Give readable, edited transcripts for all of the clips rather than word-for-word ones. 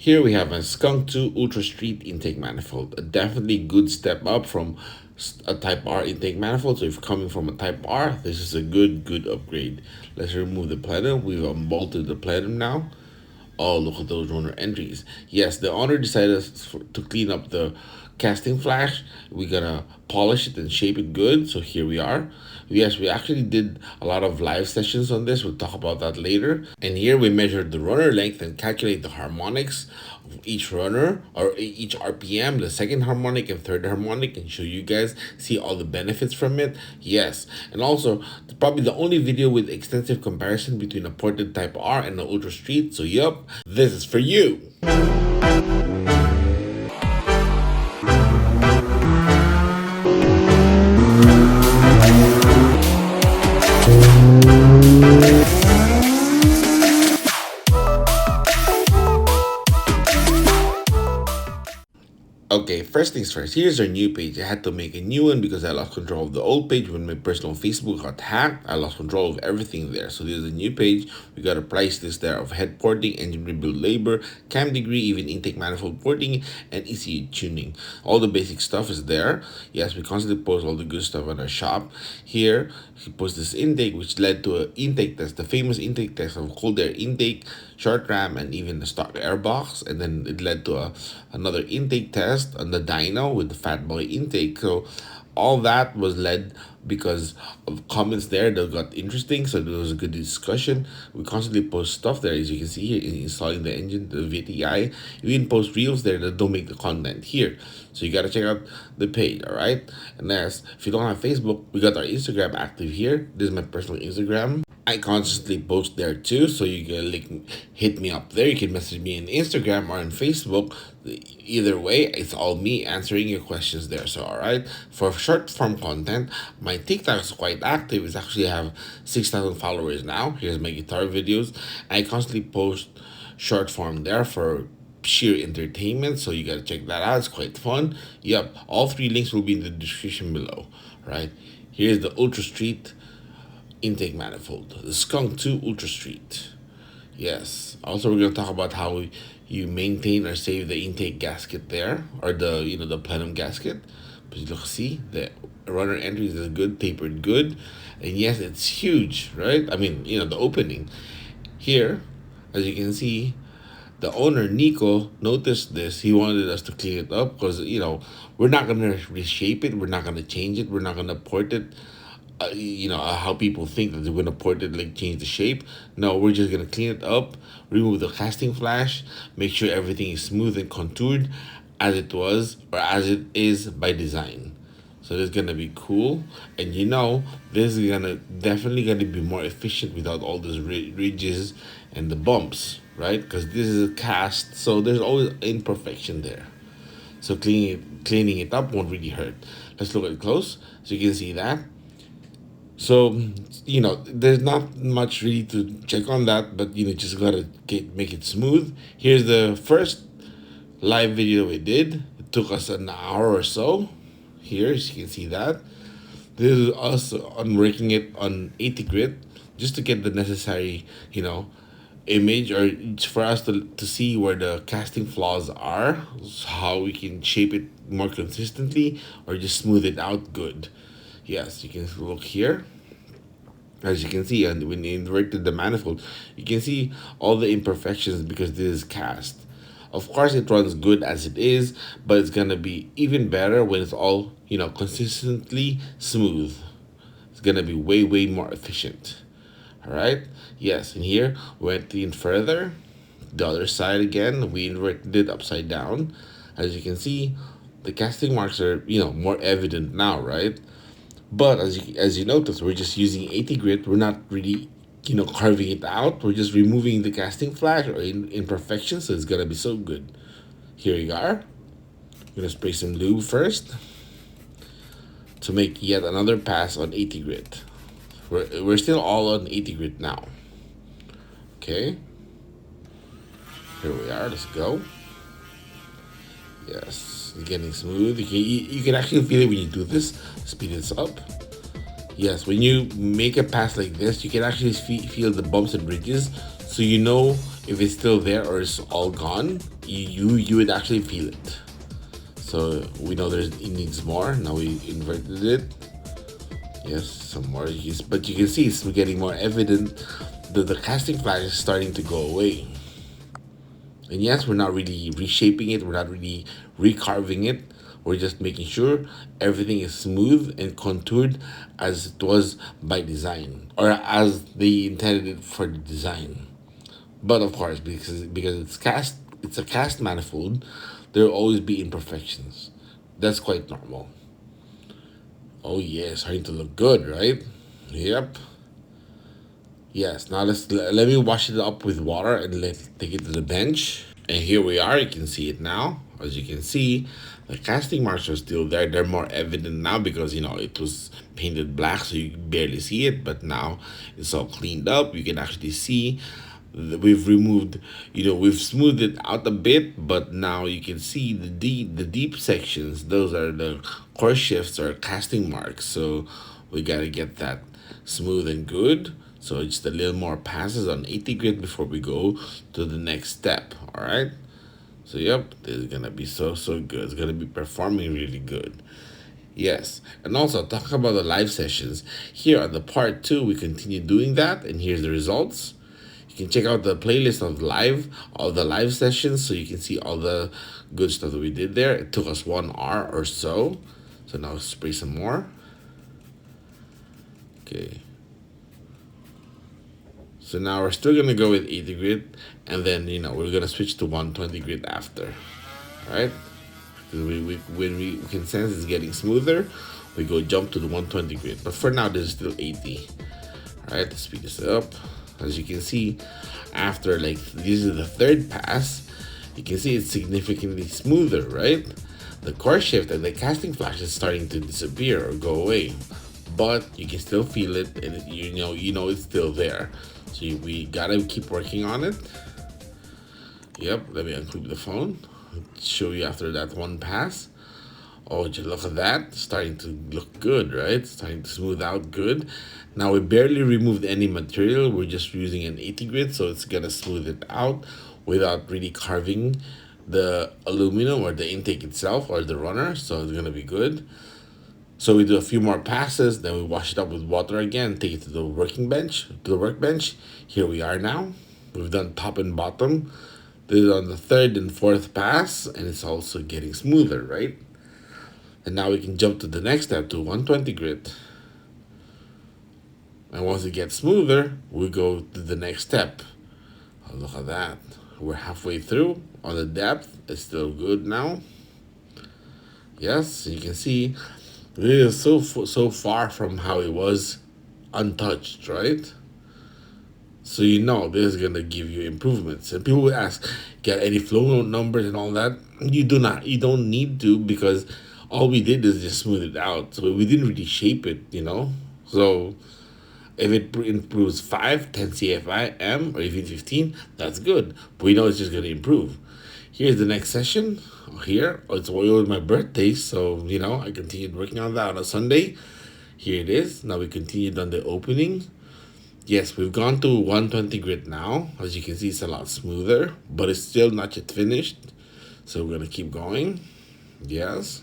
Here we have a Skunk2 Ultra Street intake manifold, a definitely good step up from a Type R intake manifold. So if you're coming from a Type R, this is a good upgrade. Let's remove the plenum. We've unbolted the plenum now. Oh, look at those runner entries. Yes, the owner decided to clean up the casting flash. We're gonna polish it and shape it good. So here we are. Yes, we actually did a lot of live sessions on this. We'll talk about that later. And here we measured the runner length and calculate the harmonics of each runner or each RPM, the second harmonic and third harmonic, and show you guys, see all the benefits from it. Yes, and also probably the only video with extensive comparison between a ported Type R and the Ultra Street. So yup, this is for you. Okay, first things first, here's our new page. I had to make a new one because I lost control of the old page when my personal Facebook got hacked. I lost control of everything there. So this is a new page. We got a price list there of head porting, engine rebuild labor, cam degree, even intake manifold porting, and ECU tuning. All the basic stuff is there. Yes, we constantly post all the good stuff on our shop. Here, we post this intake, which led to an intake test, the famous intake test of cold air intake, short ram, and even the stock air box. And then it led to another intake test on the dyno with the fat boy intake. So all that was led because of comments there that got interesting. So there was a good discussion. We constantly post stuff there, as you can see here, installing the engine, the VTI. We even post reels there that don't make the content here. So you got to check out the page, all right? And as if you don't have Facebook, we got our Instagram active here. This is my personal Instagram. I constantly post there too, so you can hit me up there. You can message me on Instagram or on Facebook. Either way, it's all me answering your questions there. So all right, for short form content, my TikTok is quite active. It's actually have 6,000 followers now. Here's my guitar videos. I constantly post short form there for sheer entertainment, so you gotta check that out. It's quite fun. Yep, all three links will be in the description below. Right, here's the Ultra Street intake manifold, the Skunk2 Ultra Street. Yes, also we're going to talk about how you maintain or save the intake gasket there, or the plenum gasket. But you look, see the runner entries is good, tapered good, and yes, it's huge, right? I mean, the opening here, as you can see, the owner Nikko noticed this. He wanted us to clean it up because we're not gonna reshape it, we're not gonna change it, we're not gonna port it. How people think that they're gonna port it, like change the shape. No, we're just gonna clean it up, remove the casting flash, make sure everything is smooth and contoured as it was or as it is by design. So this is gonna be cool, and this is definitely gonna be more efficient without all those ridges and the bumps, right? Because this is a cast, so there's always imperfection there. So cleaning it up won't really hurt. Let's look at it close, so you can see that. So, there's not much really to check on that, but just gotta make it smooth. Here's the first live video we did. It took us an hour or so. Here, as you can see that. This is us unworking it on 80 grit just to get the necessary, image, or for us to see where the casting flaws are, how we can shape it more consistently or just smooth it out good. Yes, you can look here. As you can see, and when you inverted the manifold, you can see all the imperfections because this is cast. Of course, it runs good as it is, but it's gonna be even better when it's all consistently smooth. It's gonna be way more efficient. All right. Yes, and here we went in further. The other side again, we inverted it upside down. As you can see, the casting marks are more evident now, right? But as you notice, we're just using 80 grit. We're not really, carving it out. We're just removing the casting flash or imperfections, so it's gonna be so good. Here you are. I'm gonna spray some lube first to make yet another pass on 80 grit. We're still all on 80 grit now. Okay. Here we are. Let's go. Yes, it's getting smooth. You can actually feel it when you do this. Speed this up. Yes, when you make a pass like this, you can actually feel the bumps and ridges, so if it's still there or it's all gone, you would actually feel it. So we know it needs more. Now we inverted it. Yes, some more. But you can see it's getting more evident that the casting flash is starting to go away. And yes, we're not really reshaping it. We're not really recarving it. We're just making sure everything is smooth and contoured as it was by design, or as they intended it for the design. But of course, because it's a cast manifold, there will always be imperfections. That's quite normal. Oh yeah, starting to look good, right? Yep. Yes. Now let me wash it up with water and let's take it to the bench. And here we are. You can see it now. As you can see, the casting marks are still there. They're more evident now because it was painted black, so you barely see it. But now it's all cleaned up. You can actually see we've removed, we've smoothed it out a bit, but now you can see the deep sections. Those are the course shifts or casting marks. So we gotta get that smooth and good. So just a little more passes on 80 grit before we go to the next step. All right. So yep, this is gonna be so good. It's gonna be performing really good. Yes, and also talk about the live sessions. Here on the part two, we continue doing that, and here's the results. You can check out the playlist of all the live sessions, so you can see all the good stuff that we did there. It took us 1 hour or so. So now spray some more. Okay. So now we're still gonna go with 80 grit, and then we're gonna switch to 120 grit after. All right. When we can sense it's getting smoother, we go jump to the 120 grit. But for now, this is still 80. All right, let's speed this up. As you can see, after this is the third pass, you can see it's significantly smoother, right? The course shift and the casting flash is starting to disappear or go away, but you can still feel it, and it's still there. So we gotta keep working on it. Yep, let me unclip the phone. Show you after that one pass. Oh, just look at that. Starting to look good, right? Starting to smooth out good. Now we barely removed any material. We're just using an 80 grit, so it's gonna smooth it out without really carving the aluminum or the intake itself or the runner. So it's gonna be good. So we do a few more passes, then we wash it up with water again, take it to the workbench. Here we are now. We've done top and bottom. This is on the third and fourth pass, and it's also getting smoother, right? And now we can jump to the next step, to 120 grit. And once it gets smoother, we go to the next step. Oh, look at that. We're halfway through. On the depth, it's still good now. Yes, you can see this is so far from how it was untouched, right? So this is gonna give you improvements. And people will ask, get any flow note numbers and all that? You do not. You don't need to, because all we did is just smooth it out. So we didn't really shape it. So if it improves 5, 10 CFI, M, or even 15, that's good. But we know it's just gonna improve. Here's the next session. Here, it's my birthday, so I continued working on that on a Sunday. Here it is. Now we continued on the opening. Yes, we've gone to 120 grit now. As you can see, it's a lot smoother, but it's still not yet finished. So we're gonna keep going. Yes.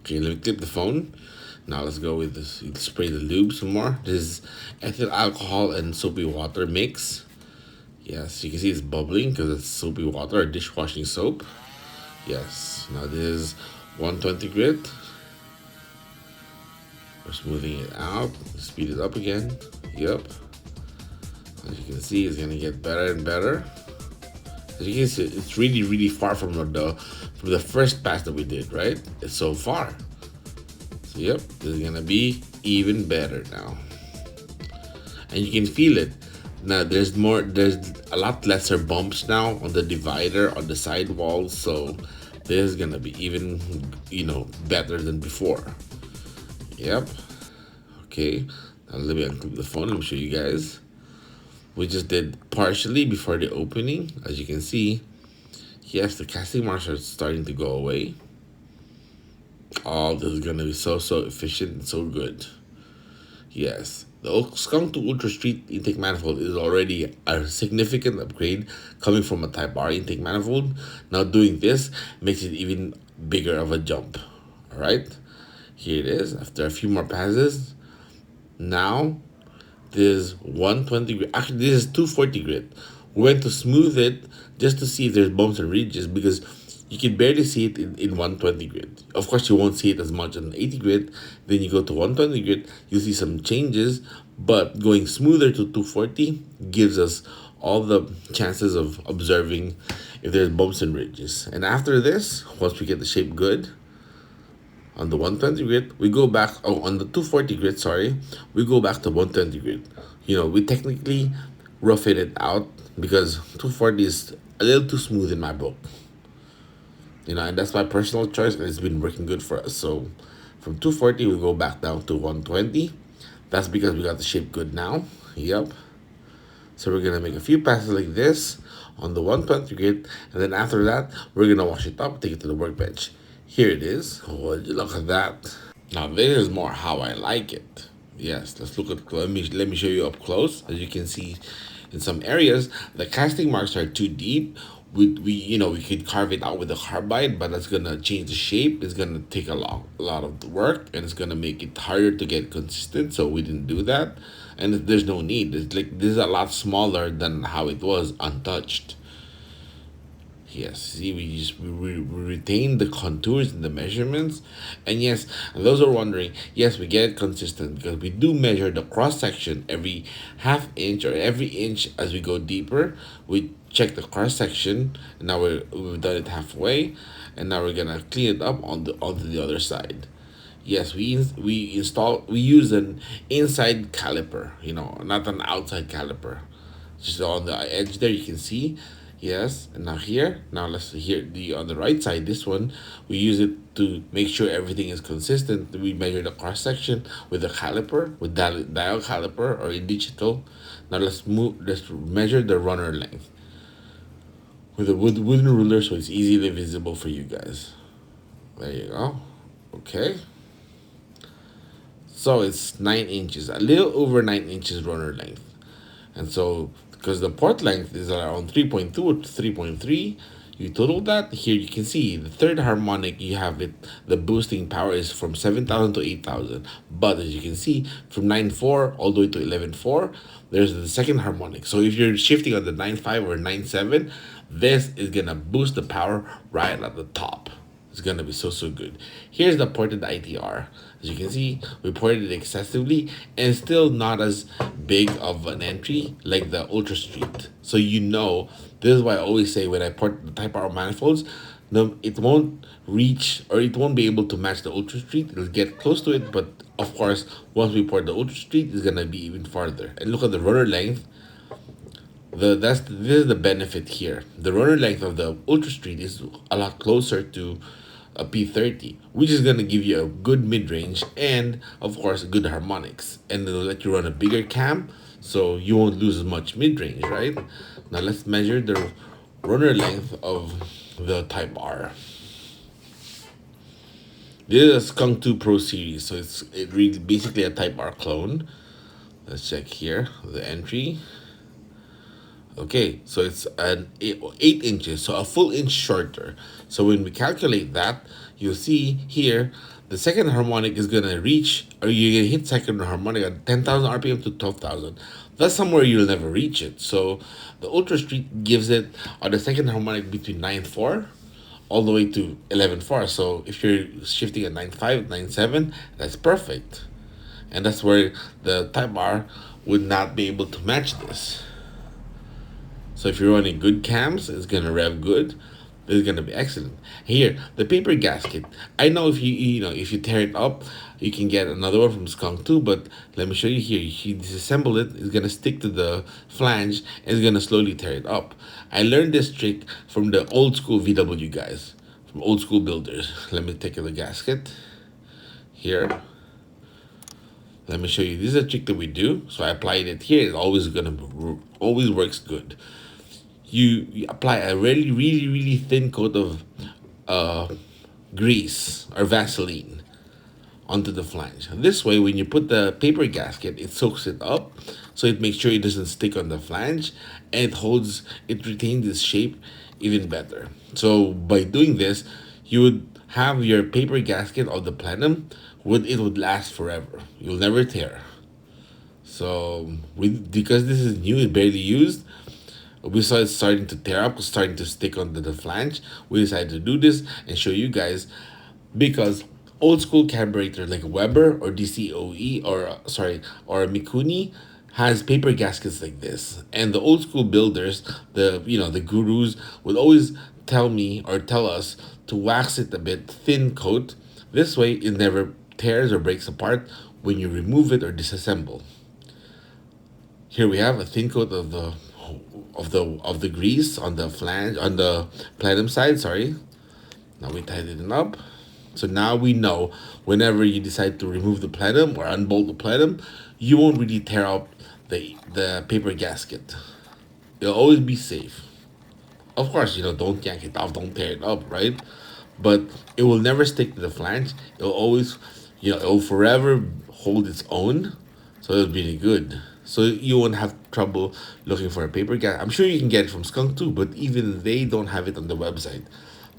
Okay, let me clip the phone. Now let's go with this. Spray the lube some more. This is ethyl alcohol and soapy water mix. Yes, you can see it's bubbling because it's soapy water or dishwashing soap. Yes. Now this is 120 grit. We're smoothing it out. Speed it up again. Yep. As you can see, it's gonna get better and better. As you can see, it's really far from the first pass that we did, right? It's so far. So yep, this is gonna be even better now. And you can feel it. Now there's a lot lesser bumps now on the divider, on the side walls, so this is gonna be even better than before. Yep. Okay. Now let me unclip the phone. Let me show you guys. We just did partially before the opening. As you can see, yes, the casting marks are starting to go away. Oh, this is gonna be so efficient and so good. Yes. The Skunk2 Ultra Street intake manifold is already a significant upgrade coming from a Type R intake manifold. Now doing this makes it even bigger of a jump. Alright, here it is after a few more passes. Now this 120 grit, actually this is 240 grit. We went to smooth it just to see if there's bumps and ridges because you can barely see it in 120 grit. Of course you won't see it as much on 80 grit. Then you go to 120 grit, you'll see some changes, but going smoother to 240 gives us all the chances of observing if there's bumps and ridges. And after this, once we get the shape good, on the 120 grit, we go back, oh, on the 240 grit, sorry, we go back to 120 grit. We technically rough it out because 240 is a little too smooth in my book. And that's my personal choice, and it's been working good for us. So from 240, we go back down to 120. That's because we got the shape good now. Yep. So we're gonna make a few passes like this on the 120 grit, and then after that, we're gonna wash it up, take it to the workbench. Here it is. Oh, would you look at that? Now this is more how I like it. Yes, let's look at, let me show you up close. As you can see, in some areas the casting marks are too deep. We could carve it out with a carbide, but that's gonna change the shape. It's gonna take a lot of the work, and it's gonna make it harder to get consistent. So we didn't do that, and there's no need. It's like this is a lot smaller than how it was untouched. Yes, see, we retain the contours and the measurements. And yes, and those are wondering, yes, we get it consistent because we do measure the cross section every half inch or every inch as we go deeper. We check the cross section, and now we've done it halfway, and now we're gonna clean it up onto the other side. Yes, we use an inside caliper, not an outside caliper. Just on the edge there, you can see. Yes, and now here, now let's here the on the right side. This one we use it to make sure everything is consistent. We measure the cross section with a caliper, with dial caliper or a digital. Now let's measure the runner length with a wooden ruler so it's easily visible for you guys. There you go. Okay. So it's 9 inches, a little over 9 inches runner length. And so, because the port length is around 3.2 or 3.3, you total that. Here you can see the third harmonic, you have it, the boosting power is from 7,000 to 8,000. But as you can see, from 9.4 all the way to 11.4, there's the second harmonic. So if you're shifting on the 9.5 or 9.7, this is going to boost the power right at the top. It's gonna be so good. Here's the ported ITR. As you can see, we ported it excessively and still not as big of an entry like the Ultra Street. So this is why I always say when I port the Type R manifolds, no, it won't reach or it won't be able to match the Ultra Street. It'll get close to it, but of course, once we port the Ultra Street, it's gonna be even farther. And look at the rotor length. This is the benefit here. The rotor length of the Ultra Street is a lot closer to a P30, which is gonna give you a good mid range and of course good harmonics, and it'll let you run a bigger cam, so you won't lose as much mid range, right? Now let's measure the runner length of the Type R. This is a Skunk2 Pro series, so it really basically a Type R clone. Let's check here the entry. Okay, so it's an 8 inches, so a full inch shorter. So when we calculate that, you'll see here the second harmonic is gonna reach, or you're gonna hit second harmonic at 10,000 RPM to 12,000. That's somewhere you'll never reach it. So the Ultra Street gives it on the second harmonic between 9.4 all the way to 11.4. So if you're shifting at 9.5, 9.7, that's perfect. And that's where the Type R would not be able to match this. So if you're running good cams, it's gonna rev good. It's gonna be excellent. Here, the paper gasket. I know if you tear it up, you can get another one from Skunk2, but let me show you here. You disassemble it, it's gonna stick to the flange and it's gonna slowly tear it up. I learned this trick from the old school VW guys, from old school builders. Let me take the gasket here. Let me show you. This is a trick that we do. So I applied it here. It always works good. You apply a really thin coat of grease or Vaseline onto the flange. This way, when you put the paper gasket, it soaks it up, so it makes sure it doesn't stick on the flange, and it retains its shape even better. So by doing this, you would have your paper gasket of the plenum, it would last forever. You'll never tear. So because this is new, it's barely used, we saw it starting to tear up, starting to stick onto the flange. We decided to do this and show you guys, because old school carburetor like Weber or DCOE or Mikuni has paper gaskets like this. And the old school builders, the gurus, would always tell us to wax it a bit, thin coat. This way it never tears or breaks apart when you remove it or disassemble. Here we have a thin coat of the grease on the flange, on the plenum side. Sorry. Now we tighten it up. So now we know whenever you decide to remove the plenum or unbolt the plenum, you won't really tear up the paper gasket. It'll always be safe. Of course, don't yank it off, don't tear it up, right? But it will never stick to the flange. It'll always, it'll forever hold its own. So it's really good. So you won't have trouble looking for a paper gasket. I'm sure you can get it from Skunk2, but even they don't have it on the website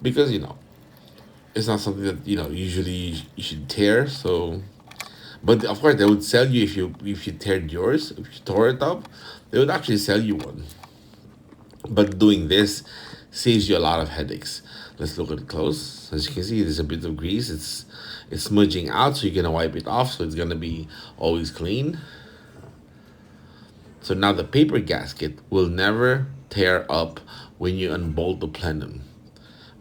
because it's not something that usually you should tear. So, but of course they would sell you, if you teared yours, if you tore it up, they would actually sell you one. But doing this saves you a lot of headaches. Let's look at it close. As you can see, there's a bit of grease. It's smudging out, so you're gonna wipe it off, so it's gonna be always clean. So now the paper gasket will never tear up when you unbolt the plenum,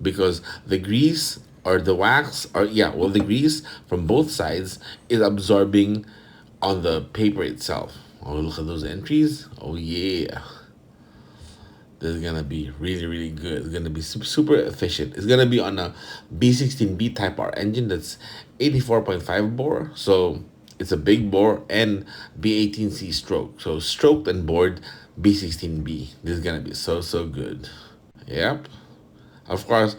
because the grease or the wax, the grease from both sides is absorbing on the paper itself. Oh, look at those entries. Oh yeah. This is gonna be really, really good. It's gonna be super efficient. It's gonna be on a B16B Type R engine that's 84.5 bore. So it's a big bore and B18C stroke. So stroked and bored B16B. This is gonna be so good. Yep. Of course,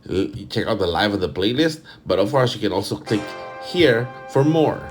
you check out the live of the playlist, but of course you can also click here for more.